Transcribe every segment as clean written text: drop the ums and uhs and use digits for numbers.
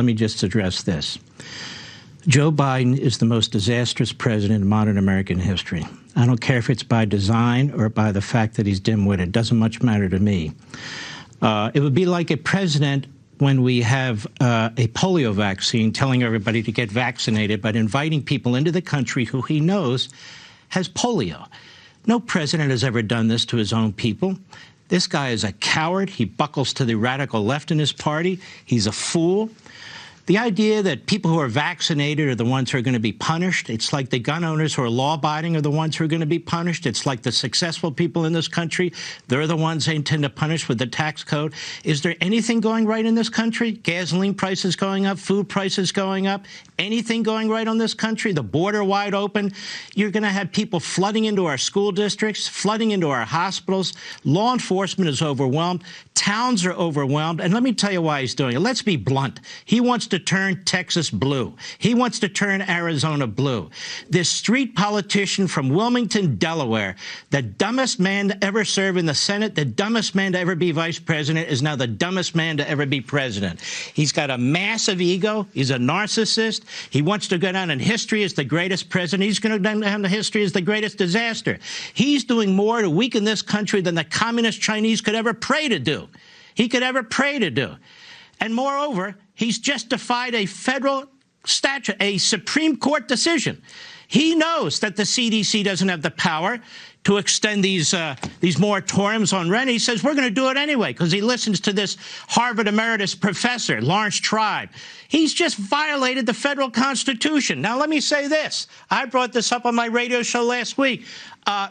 Let me just address this. Joe Biden is the most disastrous president in modern American history. I don't care if it's by design or by the fact that he's dim-witted. It doesn't much matter to me. It would be like a president when we have a polio vaccine telling everybody to get vaccinated, but inviting people into the country who he knows has polio. No president has ever done this to his own people. This guy is a coward. He buckles to the radical left in his party. He's a fool. The idea that people who are vaccinated are the ones who are going to be punished, it's like the gun owners who are law-abiding are the ones who are going to be punished. It's like the successful people in this country, they're the ones they intend to punish with the tax code. Is there anything going right in this country? Gasoline prices going up, food prices going up, anything going right on this country? The border wide open. You're going to have people flooding into our school districts, flooding into our hospitals. Law enforcement is overwhelmed. Towns are overwhelmed. And let me tell you why he's doing it. Let's be blunt. He wants to turn Texas blue. He wants to turn Arizona blue. This street politician from Wilmington, Delaware, the dumbest man to ever serve in the Senate, the dumbest man to ever be vice president, is now the dumbest man to ever be president. He's got a massive ego. He's a narcissist. He wants to go down in history as the greatest president. He's going to go down in history as the greatest disaster. He's doing more to weaken this country than the communist Chinese could ever pray to do. He could ever pray to do. And moreover, he's just defied a federal statute, a Supreme Court decision. He knows that the CDC doesn't have the power to extend these moratoriums on rent. He says, we're going to do it anyway, because he listens to this Harvard emeritus professor, Lawrence Tribe. He's just violated the federal Constitution. Now, let me say this. I brought this up on my radio show last week.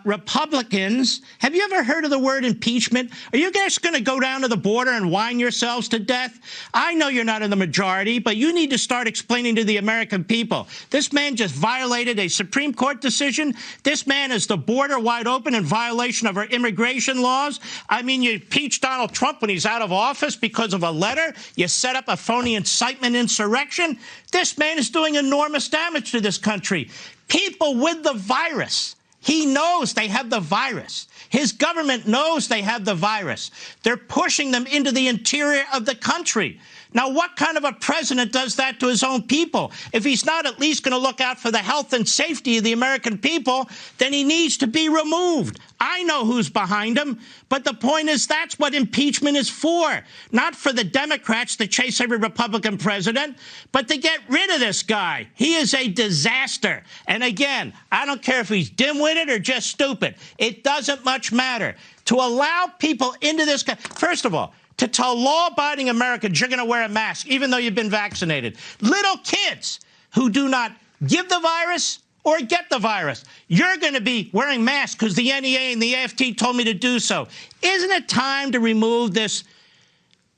Republicans, have you ever heard of the word impeachment? Are you guys going to go down to the border and whine yourselves to death? I know you're not in the majority, but you need to start explaining to the American people. This man just violated a Supreme Court decision. This man is the border wide open in violation of our immigration laws. I mean, you impeach Donald Trump when he's out of office because of a letter. You set up a phony incitement insurrection. This man is doing enormous damage to this country. People with the virus. He knows they have the virus. His government knows they have the virus. They're pushing them into the interior of the country. Now, what kind of a president does that to his own people? If he's not at least going to look out for the health and safety of the American people, then he needs to be removed. I know who's behind him, but the point is that's what impeachment is for. Not for the Democrats to chase every Republican president, but to get rid of this guy. He is a disaster. And again, I don't care if he's dim-witted or just stupid. It doesn't much matter. To allow people into this country, first of all, to tell law-abiding Americans you're going to wear a mask even though you've been vaccinated. Little kids who do not give the virus or get the virus, you're going to be wearing masks because the NEA and the AFT told me to do so. Isn't it time to remove this?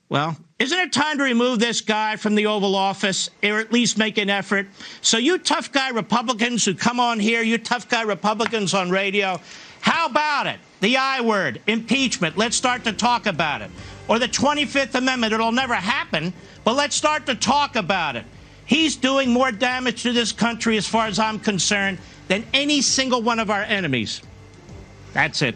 Well, isn't it time to remove this guy from the Oval Office, or at least make an effort? So you tough guy Republicans who come on here, you tough guy Republicans on radio, how about it? The I word, impeachment. Let's start to talk about it. Or the 25th Amendment. It'll never happen, but let's start to talk about it. He's doing more damage to this country, as far as I'm concerned, than any single one of our enemies. That's it.